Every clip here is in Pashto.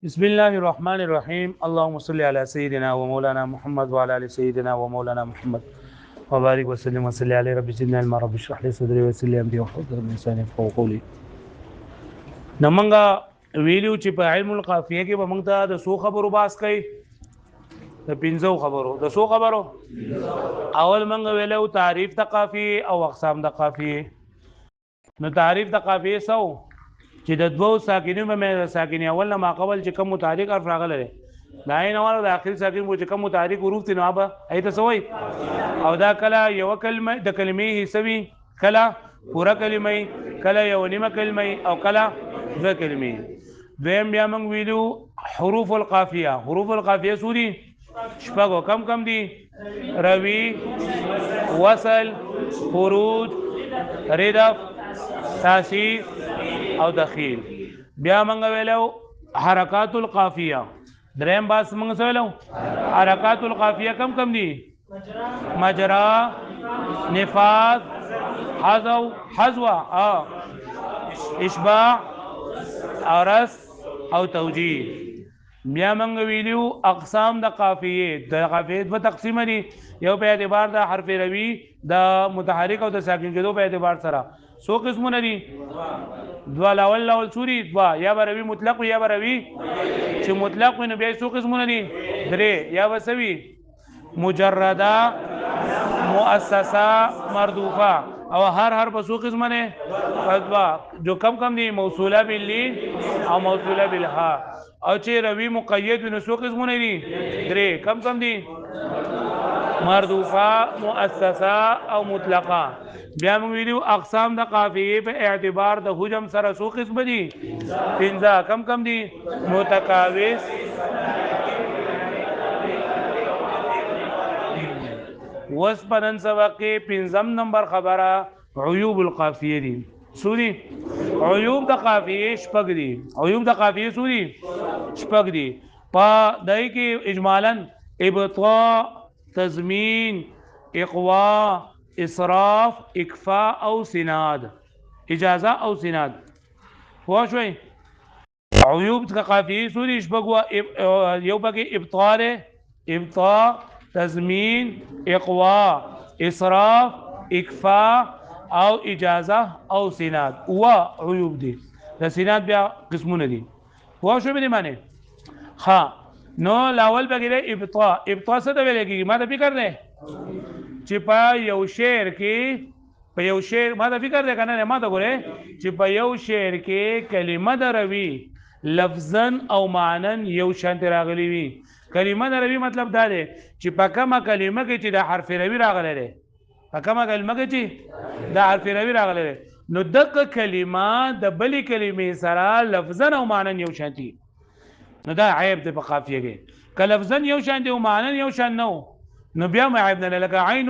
بسم الله الرحمن الرحيم اللهم صل على سيدنا ومولانا محمد وعلى ال سيدنا ومولانا محمد وبارك وسلم وصل عليه رب زدنا علما رب اشرح لي صدري ويسر لي امري واحلل من لساني يفقهوا قولي. نمنګه ویلیو چې په علم القافیه کې به موږ ته د سو خبرو باس کوي، د پنځو خبرو، د سو خبرو. اول موږ ویلو تعریف د قافیه او اقسام د قافیه. نو تعریف د قافیه سو چې د دوو ساکنینو مې ساکن اول نه ما قبل چې کوم متحرک حرف راغله دا نه نو د اخر ساکن مو چې کوم متحرک حروف دي نو به ایته سوې او دا کله یو کلمه د کلمې حسابي، کله پورا کلمې، کله یو نیمه کلمې او کله دوه کلمې. دویم بیا موږ ویلو حروف القافیه. حروف القافیه سوري شپږو کم دي؟ روي، وصل، خروج، ردف، تاسیس او دخیل. بیا موږ ویلو حرکات القافیه. دریم باس موږ ویلو حرکات القافیه کم دي؟ مجرا، نفاذ، حذو، اشباع، عرس او توجیه. بیا موږ ویلو اقسام د قافیه. د قافیه په تقسیم دي، یو په اعتبار د حرف روي، د متحرک او د ساکن کېدو په اعتبار سره. سو قسمونه دي؟ دوا الاول سوري دوا، یا بروي مطلق یا بروي چې مطلق وي نو بیا سو قسمونه دي؟ درې. یا بسوي مجرده، مؤسسه، مردوفه. او هر په سو قسمه نه دوا جو کم دي؟ موصوله باللی او موصوله بالها. او چې روي مقید نو سو قسمونه دي؟ درې. کم دي؟ مردوفه، مؤسسه او مطلقه. بیا موږ ویلو اقسام د قافیه په اعتبار د حجم سره سو قسم دي؟ پنځه. کم دي؟ متکاوس، وسپنن سبقه. پنځم نمبر خبره عیوب القافیه دي. سوري عیوب د قافیه شپږ دي. عیوب د قافیه سوري شپږ دي. په دای کې اجمالاً ابطاء، تضمین، اقوا، اسراف، اکفاء او سناد. اجازه او سناد. هو شوي عیوب د قافیه سوري شپږ. یو پکې ابطاء، تضمین، اقوا، اسراف، اکفاء او اجازه او سناد. عیوب دي. د سناد بیا قسمونه دي. هو شو به معنی؟ ها نو لاول بګیره ابطاء. ابطاء څه ته ویل کیږي؟ ما ته فکر دی چې په یو شعر کې ما ته فکر دی کنه، ما ته ګوره چې په یو شعر کې کلمه د روي لفظا او معنن یو شانت راغلی وي. کلمه د روي مطلب دا دی چې په کومه کلمه کې چې د حرف روي راغلی دی، په کومه کلمه کې چې د حرف روي راغلی دی، نو دغه کلمه د بلې کلمې سره لفظا او معنن یو شانتي. نو دا عیب دی په قافیه کې. که لفظا یو شان دی او معنن یو شان نو بیا ما عیب نه لکه عین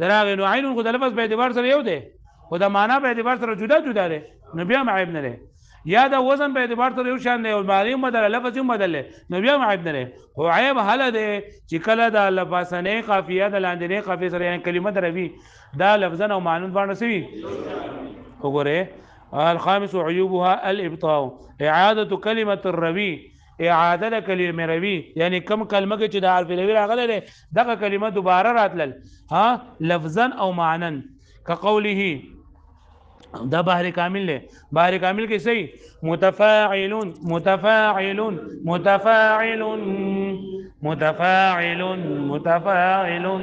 دراغه. نو عین خو د لفظ په اعتبار سره یو دی خو د معنا په اعتبار سره جدا دی. نو بیا ما عیب نه لري. یا د وزن په اعتبار سره یو شان دی او معنی بدل، لفظ یې بدل، نو بیا ما عیب نه لري. خو عیب هله دی چې کله د لفظنه قافیه د لاندنه قافیه سره یعنی کلمه دروي دا لفظا او معنن باندې سوي. وګوره الخامس عيوبها الابطاء. اعاده كلمه الروي. اعاده کلمه روي یعنی کم کلمه کې چې د حرف روي راغله ده دغه کلمه دوباره راتلل لفظا او معنا. كقوله دا بحر کامل له. بحر کامل کې صحیح متفاعلون، متفاعلون، متفاعلون، متفاعلون، متفاعلون.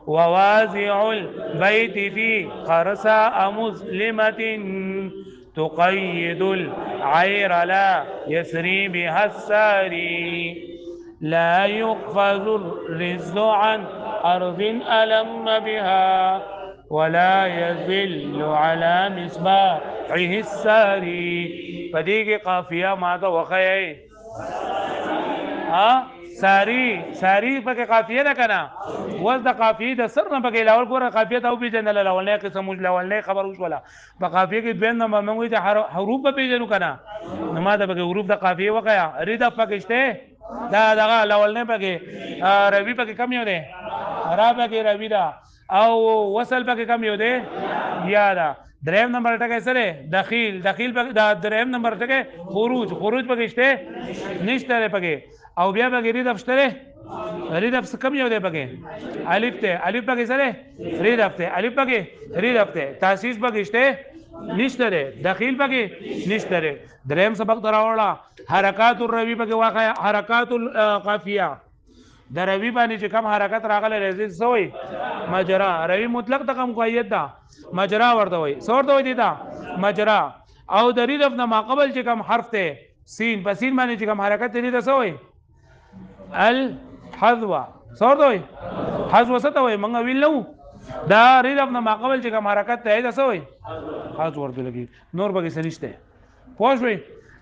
ووازع البيت في خرساء مسلمة تقيد العير لا يسري بها الساري. لا يقفز الرز عن أرض ألم بها ولا يزل على مصباحه الساري. فديك قافية ماذا وخي ساری پکې قافیه ده کنه. وز د قافیه د سر نه پکې لاول ګوره قافیه ته او پیژنل لاولنې قسم لاولنې خبر وشوله. په قافیه کې دویم نمبر موږ ته حروف په پیژنو کنه. نو ما ته پکې حروف د قافیه وقیا ریدا پکې شته دا دغه لاولنې پکې روي پکې کم یو ده را پکې روي ده او وصل پکې کم یو دی یا ده. دریم نمبر ټکی سره دخیل پکې دا دریم نمبر ټکی خروج پکې شته نشته پکې او بیا پکې ردف شته ردف کم یو دی پکې الف پکې سره ردف ته الف پکې ردف ته تاسیس پکې شته نشته دخیل پکې نشته. دریم سبق دراوړه حرکات الروي پکې واقع حرکات القافیه د روي باندې چې کم حرکت راغله راځي سوې مجرا روي مطلق ته کم قید ده مجرا ورته وي څورته وي دا مجرا او د ردف نه ما قبل چې کم حرف ته سین په سین باندې چې کم حرکت دي ته سوې الحذو څورته وي حذو څه ته وي موږ ویل نو دا ردف نه ما قبل چې کم حرکت ته ده سوې حذو ورته لګي نور به څه نشته پوه شوي.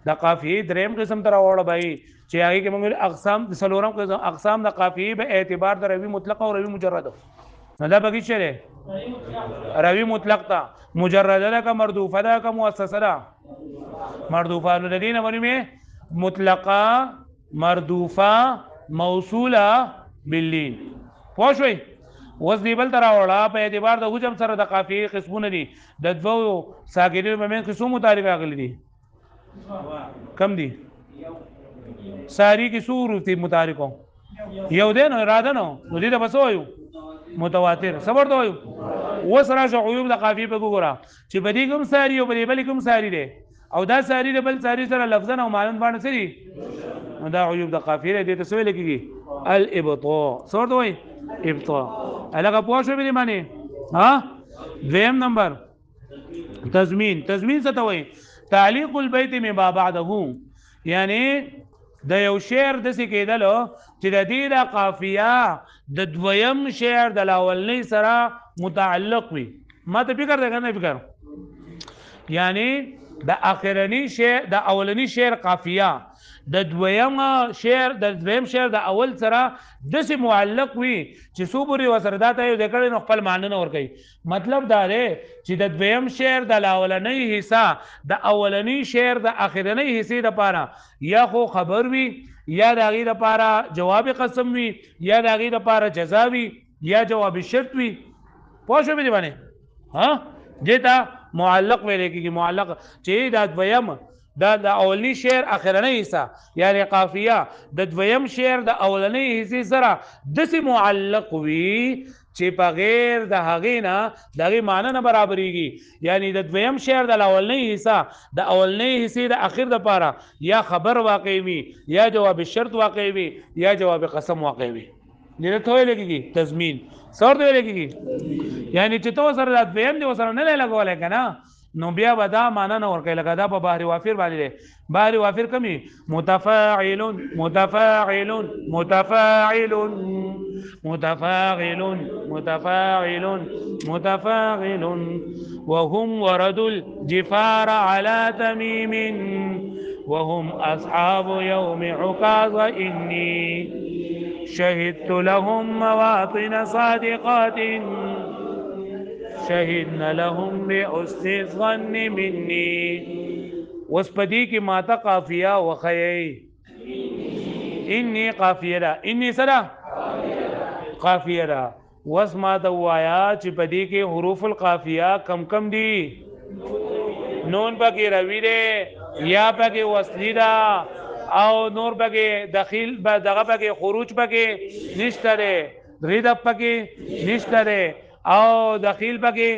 د قافیه دریم قسم تر وړه بای چې هغه کې موږ اقسام د سلورم قسم اقسام د قافیه به اعتبار د روي مطلق او روي مجرد نه دا بګی چره روي مطلق تا مجرد ده کا مردوفه ده کا مؤسسه ده مردوفه نو د دینه باندې مطلقه مردوفه موصوله باللين پوه شوي. وس دی بل تر وړه په اعتبار د حجم سره د قافیه قسمونه دي د دوو ساګرینو په من قسم متعلق راغلي دي کم دي ساری کی صورت متحرکو یو دی نو اراده نو دې ته بس وایو متواتر صبر ته وایو. وس راشه عیوب د قافیه په ګوره چې بدی کوم ساری او بدی بل کوم ساری دی او دا ساری د بل ساری سره لفظا او معنی باندې سری دا عیوب د قافیه دې ته سویل کیږي الابطاء صبر ته وایي ابطاء الګه پوه شو به معنی ها. دویم نمبر تضمین څه ته وایي تعلیق البیت مما بعده یعنی د یو شعر د څه کېدلو چې د دې د قافیه د دویم شعر د اولنی سره متعلق وي. ما ته فکر ده کنه فکر یعنی د اخرنی شعر د اولنی شعر قافیه د دویم شعر د اول سره د څه معلق وي چې صوبري وسره داته یو ذکر نو خپل معنی نه ور کوي. مطلب دا دی چې د دویم شعر د اولنی حصہ د اولنی شعر د اخرنی حصے لپاره یا خو خبر وي یا د غیر لپاره جواب قسم وي یا د غیر لپاره جزا وي یا جواب شرط وي. پوه شو به دی باندې ها دته معلق ویل کېږي. معلق چې د دویم د اولنی شعر اخرنی حصہ یعنی قافیه د دویم شعر د اولنی حصے سره داسې معلق وي چې په غیر د هغې نه د هغې معنی نه برابرېږي. یعنی د دویم شعر د اولنی حصہ د اولنی حصې د اخر دپاره یا خبر واقع وي یا جواب شرط واقع وي یا جواب قسم واقع وي. دې ته ویل کېږي تضمین. څه ورته ویل کېږي یعنی چې ته ورسره د دویم دې ورسره نه دی لګولی که نه نو بیا به دا معنی نه ورکوي. لکه دا په بحر وافر باندې دی. بحر وافر کمی متفاعل متفاعل متفاعل متفاعل متفاعل متفاعل وهم وردوا الجفار على تميم وهم أصحاب يوم عكاظ إني شهدت لهم مواطن صادقات شهدنا لهم بحسن الظن مني. وسپدی کی ماتا قافیه وخیئی انی قافیه دا انی سره قافیه دا وس ما ته وایا چې پدی کې حروف القافیه کم کم دي. نون پکې روي دی یا پکې وصلی دا او نور پکې دخیل دغه پکې خروج پکې نشته دی ردف پکې نشته دی او دخیل پکې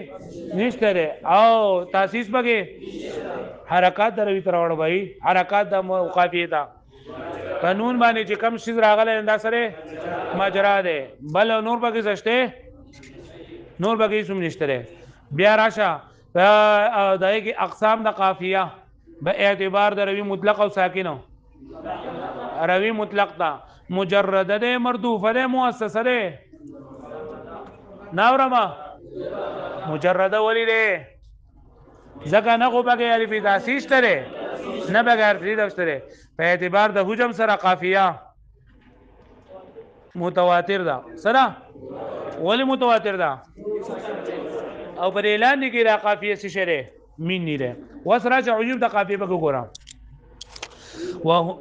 نشته دی او تاسیس پکې حرکات دروي تر وړ وای حرکات د قافیه دا قانون باندې چې کم شیز راغله انده سره مجرا ده بل نور پکې زشته نور پکې سم نشته دی. بیا راشه دای کې اقسام د قافیه به اعتبار د روي مطلق او ساکنو. روي مطلق تا مجرده ده مردوفه ده مؤسسه ده ناورما مجرده ولی ده ځکه نه خو پکې الف تاسیس تره نه بغیر دې دفتره په اعتبار د حجم سره قافیه متواتر ده سره ولی متواتر ده او پر اعلان کې د قافیه څه شری مين نه ده. وسره چې عجوب د قافیه په ګورم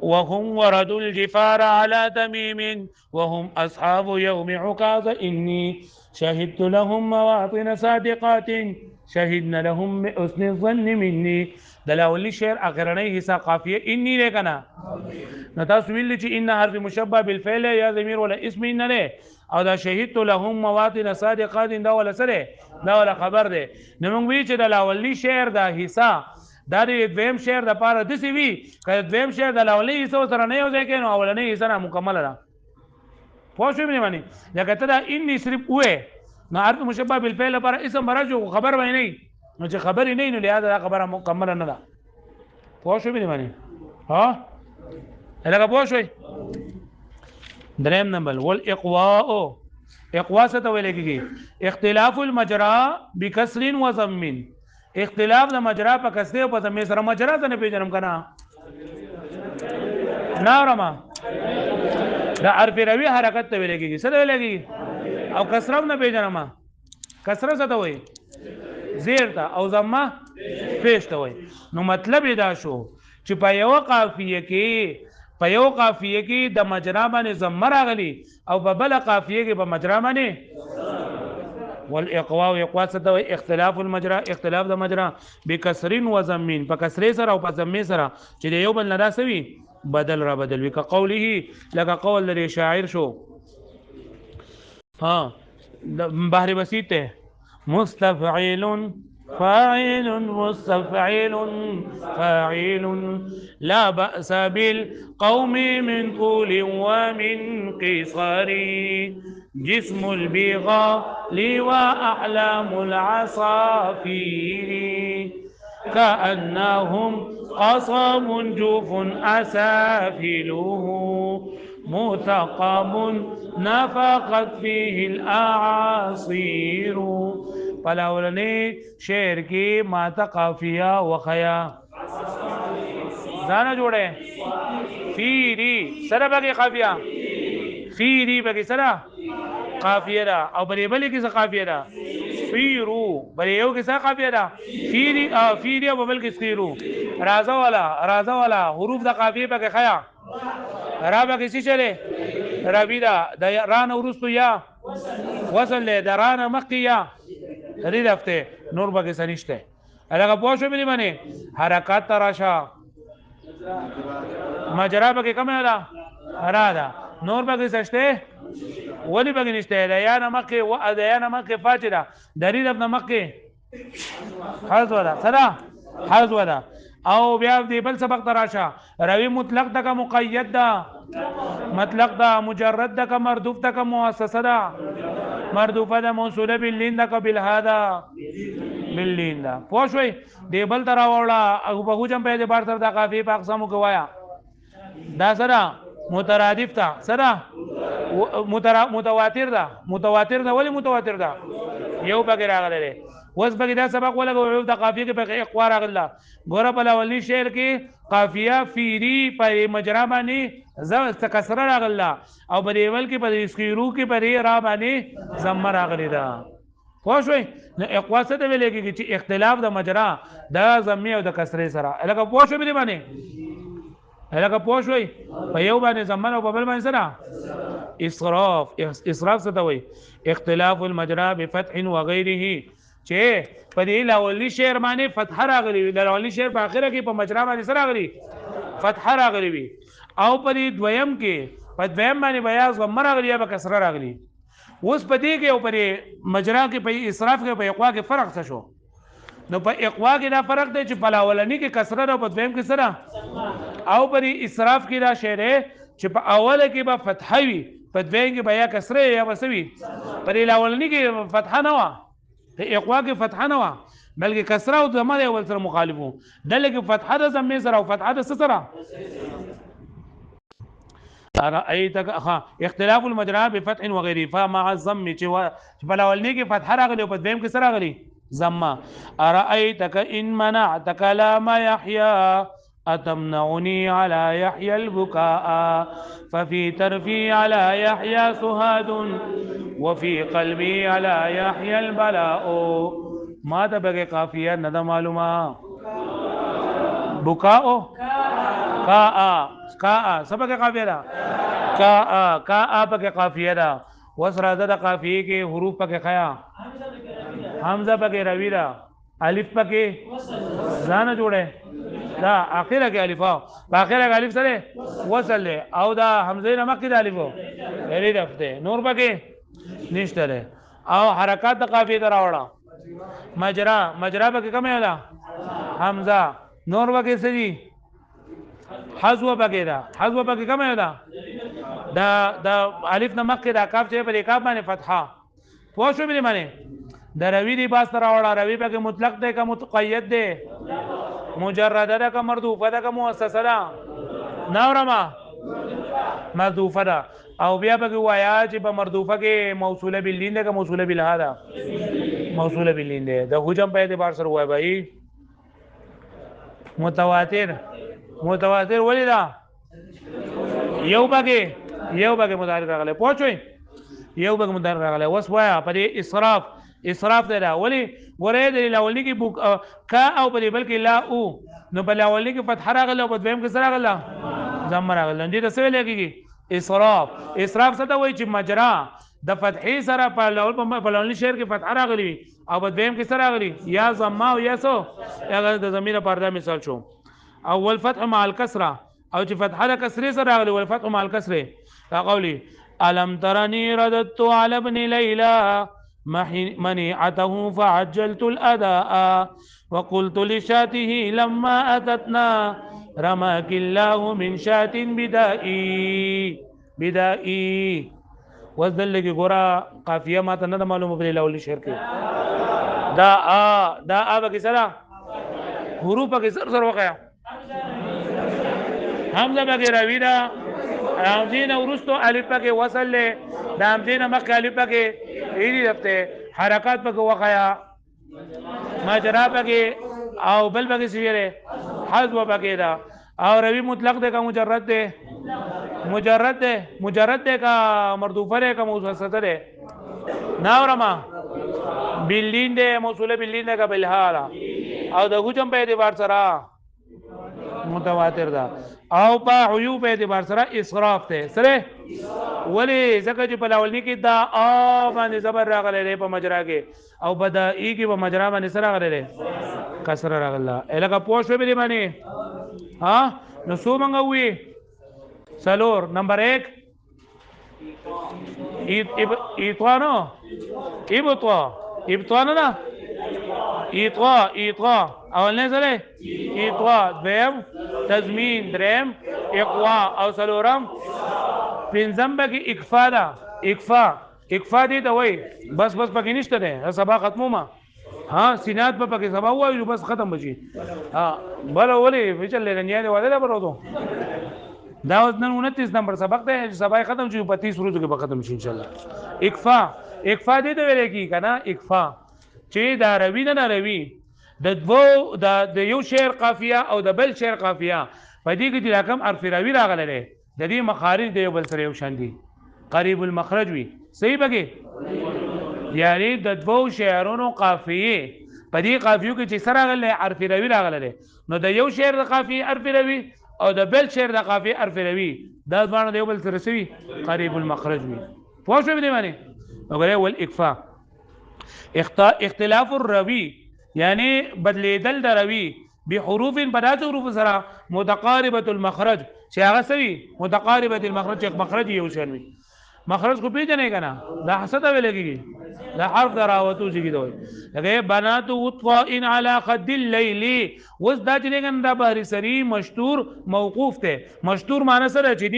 وهم وردوا الجفار على تميم وهم أصحاب يوم عكاظ إني شهدت لهم مواطن صادقات شهدنا لهم بحسن الظن مني دلاولي شعر اخرنی حصہ قافیه انی لے کنا نو تاسو ویل چې ان حرف مشبہ بالفعل یا ضمیر ولا اسم ان له او دا شهدت لهم مواطن صادقات دا ولا سره دا ولا خبر ده نو موږ وی چې دلاولي شعر دا حصہ دا د دویم شعر د پاره د سی وی کله دویم شعر د لاولي حصہ سره نه یو ځای کې نو اولنی حصہ نه مکمل ده پوه شو مې معنی لکه ته دا انی صرف وې نو حرف مشبہ بالفعل لپاره اسم راځو خبر وای نه نو چې خبر نه نو لہذا دا خبره مکمل نه ده پوه شو مې معنی ها لکه پوه شوي دریم نمبر والاقواء اقوا څه ته ویل کېږي اختلاف المجرا بکسر و ضم اختلاف د مجرا په کسره او په ضم سره مجرا ته نه پیژنم کنه نارما دا حرف روي حرکت ته ویل کېږي څه ته ویل کېږي او کسره نه پیژنم کسره څه ته وایي زیر ته او ضمه پیش ته وایي نو مطلب دا شو چې په یو قافیه کې د مجرا باندې ضمه راغلي او په بل قافیه کې په مجرا باندې والاقواء اقوا څه ته وایي اختلاف المجرا اختلاف د مجرا بکسر و ضم په کسره سره او په ضمه سره چې یو بل نه راسوي بدل را بدل وی كقوله لك قول لري شاعر شو ها بحر بسيط ہے مستفعل فاعل مستفعل فاعل لا بأس بالقوم من طول ومن قصر جسم البغال وأحلام العصافير كأنهم قصم جوف أسافله مثقب نفقت فيه الأعاصير فلاولني شعر کی ماتا قافیہ وخیا زانا جوڑے فیری سرا بگی قافیہ فیری بگی سرا قافیہ دا او بری بلی کسا قافیہ دا فیرو بری یو کسا قافیہ دا فیری او بل کس فیرو رازا والا حروف دا قافیہ بگی خیا را بگی سی چلے ربی دا ران ورستو یا وصل لے دا ران مقی یا رفته نور بگی سنشته الگه پوشو بینی منی حرکات تراشا مجرا بگی کم دا را دا نور بگی سشته ولی بگی نشته دیان مقی و دیان مقی فاچی دا دری رفت مقی حرز ودا صدا حرز ودا او بیا دی بل سبق تراشا روی مطلق دا کا مقید دا مطلق دا مجرد دا کا مردوف دا کا مؤسسه دا مردوفه دا موصوله باللین دا کا بالهادا باللین دا پوښوي دی بل تر اوړه او په جمع په اعتبار سره دا قافیه په اقسامو کې وایا دا سره مترادف تا سره متواتر دا ولی متواتر دا یو پکې راغلی وس بګی دا سبق ولګو د قافیه کې په اقوا راغله ګوره په اولنی شعر کې قافیه فیری په مجرا باندې ز کسره راغله او په دیول کې په اسکیرو کې په را باندې ضم راغلی دا خو شوي نو اقوا څه ته ویل کېږي چې اختلاف د مجرا د ضم او د کسره سره الګه پوه شو به باندې الګه پوه شوي په یو باندې ضم او په بل باندې سره اسراف څه ته وایي اختلاف المجرا بفتح وغيره چې په دې لاولي شعر باندې فتح راغلی د لاولي شعر په اخره کې په مجرا باندې سره راغلی فتح راغلی وي او په دې دویم کې په دویم باندې بیا ضم راغلی یا په کسره راغلی اوس په دې کې او په مجرا کې په اسراف کې په اقوا کې فرق څه شو نو په اقوا کې دا فرق دی چې په لاولني کې کسره او په دویم کې سره او په اسراف کې دا شعر چې په اوله کې به فتح وي په دویم کې بیا کسره یا وسوي په لاولني کې فتح نه و په اقوا کې فتح نه و بلکې کسره او ضمه یو بل سره مخالفو دلته کې فتح د ضمه سره او فتح د سره ارايتك اختلاف المجرى بفتح وغيره فمع الضم چې بلاولني کې فتح راغلی او په دویم کې سره راغلی ضمه ارايتك ان منعت كلام يحيى أتمنعني على يحيى البكاء ففي ترفي على يحيى سهاد وفي قلبي على يحيى البلاء ما تبقى قافية ندى معلومة بكاء كاء سبق قافية کا پکې قافیه ده وس راځه د قافیه کې حروف پکې خیا حمزه پکې روي ده الف پکې ځان جوړه دا اخره کې الف په اخره کې الف سره وصل له او دا حمزه نه مخکې د الف لري رفته نور پکې نشته او حرکات د قافیه ته راوړه مجرا پکې کومه ده حمزه نور پکې سړي حذف پکې ده حذف پکې کومه ده دا الف نه مخکې دا کاف چې په کاف باندې فتحه پوه شو به معنی د روي دی باس راوړه روي پکې مطلق ده که متقید ده مجرده ده که مردوفه ده که مؤسسه ده نورما مردوفه ده او بیا پکې وایا چې په مردوفه کې موصوله باللین ده که موصوله بالها ده موصوله باللین ده د حجم په اعتبار سره وای بھائی متواتر ولې ده یو پکې متحرک راغلی پوه یو پکې متحرک راغلی وس وایا په دې اسراف ده ولی ګورې د لاولنی کې کا او په بل کې لا او نو په لاولنی کې فتح راغله او په دویم کې سره راغله ضم راغله دې ته څه ویل کېږي اسراف څه ته وایي چې مجرا د فتحې سره په لاولنی شعر کې فتح راغلی او په دویم کې سره راغلی یا ضم او یا سو هغه د ضمیر پرده مثال شو اول فتح مع الكسره او چې فتح د کسرې سره راغلی ول فتح مع الكسره قولي الم ترني رددت على ابن ليلى منيعته فعجلت الأداء وقلت لشاته لما أتتنا رماك الله من شاة بدائي وزدل لکی گورا قافیه ما ته نه معلومه په لاول شعر کې دا بکی سره حروف کې سر وقع حمزه بکی راوی دا حمزه نه ورستو الف پکې وصل له د حمزه نه مخکې الف پکې ایری رفته حرکات پکې وقایا مجرا پکې او بل پکې سویره حذف پکې دا او روی مطلق ده کا مجرد ده کا مردوفه ده کا موصوفه ده ناورما باللین ده موصوله باللین ده کا بالحال او د حجم په اعتبار سره متواتر ده او په عیوب په اعتبار سره اسراف ده سره ولی ځکه چې په لاولنی کې دا ا باندې زبر راغلی دی په مجرا کې او بدائی کې په مجرا باندې سره راغلی دی کسر راغله الګه پوه شو به دی باندې ها نو سو منګه وی سلور نمبر 1 ایطوانو ابطوانو نه ایطوا اول نه سره ایطوا دویم تضمین دریم اقوا او سلورم پنځم به کې اکفا دې ته وای بس پکې نشته ده سبا ختمو ما ها سینات په پکې سبا وایو بس ختم بشي ها بل ولې فچل لرنیا دی ولا برودو دا اوس نن 29 نمبر سبق ده سبا ختم شي په 30 ورځو کې به ختم شي ان شاء الله اکفا دې ته ویل کی کنه اکفا چې دا روي نه روي د یو شعر قافیه او د بل شعر قافیه په دې کې د رقم حرف راوي راغلی دی د دې مخارج د یو بل سره یو شان دي قریب المخرج وي صحیح بګي یعنی د دوو شعرونو قافیه په دې قافیو کې چې سره راغلی حرف راوي راغلی دی نو د یو شعر د قافیه حرف راوي او د بل شعر د قافیه حرف راوي دا ځوانه د یو بل سره سوي قریب المخرج وي پوه شو به معنی وګوره والاکفاء اختلاف الروي یعنی بدلیدل د روي بحروف بدات حروف سره متقاربه المخرج چې هغه سوي متقاربه المخرج مخرج یو شان وي مخرج کو پیژنې کنه دا حسد ویلږي دا حرف دراوتو چې دوی لکه بنات وطفاء على خد الليل وز دا چې څنګه دا بحر سری مشتور موقوف ته مشتور معنی سره چې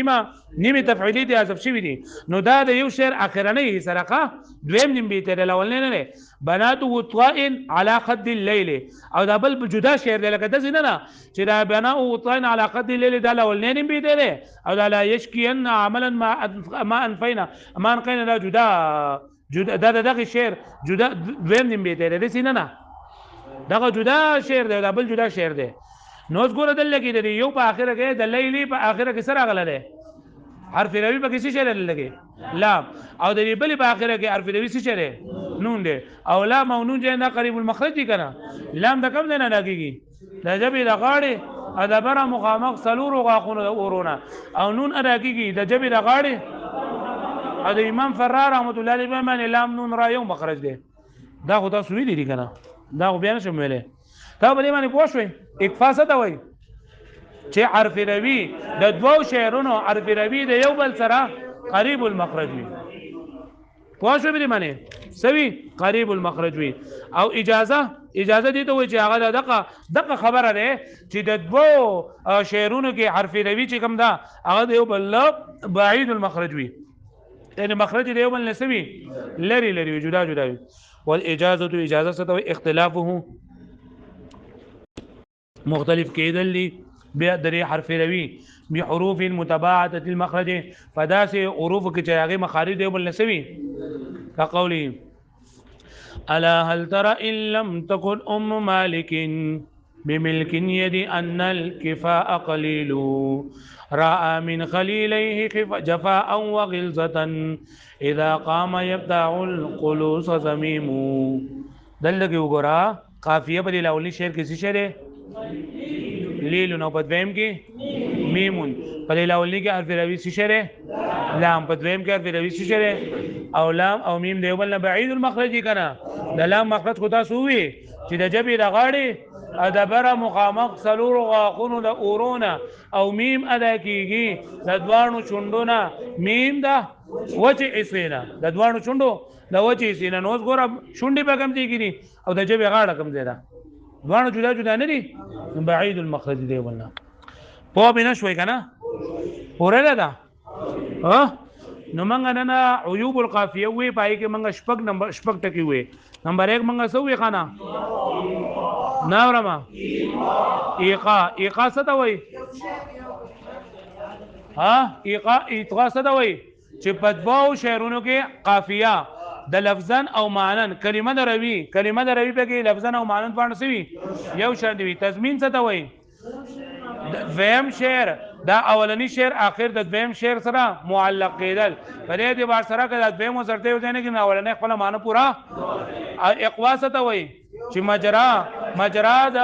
نیمه تفعیلی دي حذف شوی دي نو دا د یو شعر اخرنی سرقه دویم نیم بیت د الاولنی نه بنات وطفاء على خد الليل او دا بل جدا شعر دی لکه د نه چې دا بنات وطفاء على خد الليل دا الاولنی نیم بیت دی او دا لا يشكين عملا ما انفينا ما انقينا دا جدا دغه شعر جدا دویم نیم بیت دی سینه نه دغه جدا شعر دی دا بل جدا شعر دی نو ګوره دلته کې دی یو په اخره کې د لیلی په اخره کې سره غل دی حرف روي په کیسه شعر لګي لام او د بل په اخره کې حرف روي څه شعر نون دی او لام او نون جنا قریب المخرج کنه لام د کوم نه لګيږي د جبې د غاړې ادبره مخامخ سلور غاخونه د اورونه او نون ادا کیږي د جبې د غاړې او د امام فرار رحمت الله علیه باندې لام نون را یو مخرج دی دا خو تاسو ویلي دي کنه دا خو بیا نشم ویلې تا په دې باندې پوه شوې اکفا څه ته وایي چې حرف روي د دوو شعرونو حرف روي د یو بل سره قریب المخرج وي پوه شوې په دې باندې سوي قریب المخرج وي او اجازه دي ته وایي چې هغه دغه خبره ده چې د دوو شعرونو کې حرف روي چې کوم ده هغه د یو بل بعید المخرج وي یعنی مخرج د یو بل نسوي لري جدا وي والاجازه اجازه څه ته اختلافه مختلف کېدل دي بیا درې حرف روي بحروف متباعده المخرج فداس حروف کې چې هغه مخارج دی بل نسوي كقوله الا هل ترى ان لم تكن مالك بملك يد ان الكفاء قليل راى من خليليه جفاء وغلظه اذا قام يبدع القلوص زميم دلګي وګرا قافیه په لاولي شعر کې څه شعر لیل نو په دویم کې میمون په لاولي کې حرف روي څه شعر لام په دویم کې حرف روي څه شعر او لام او میم دیوبل نه بعید المخرج کنه د لام مخرج خو تاسو وی چې د جبې د غاړې ادبره مخامخ سلور غاخونو د اورونه او میم ادا کیږي د دوانو چوندونه میم ده وجه اسینا د دوانو چوندو د وجه اسینا نو ګوره شونډې به کم دي کیږي او د جبې غاړه کم دی دا دوانو جدا نه دي بعید المخرج دی ولنه په بنا شوي کنه اورل ده ها نو منګه نه عیوب القافیه وی پای کې منګه شپږ ټکی وی نمبر 1 منګه سو وی خانه ناورما ایقا څه ته وای ها ایقا څه ته وای چې په دوو شعرونو کې قافیه د لفظن او معنن کلمه د روي په کې لفظن او معنن باندې سوي یو شان دی تضمین څه ته وای دویم شعر دا اولنی شعر اخر د دویم شعر سره معلق کېدل په دې اعتبار سره که د دویم سره یو ځای نه کې اولنی خپل معنی پورا اقوا څه ته وای چې مجرا د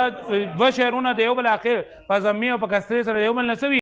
دو شعرونه د یو بل اخر په ضمیر او په کسره سره یو بل نسوي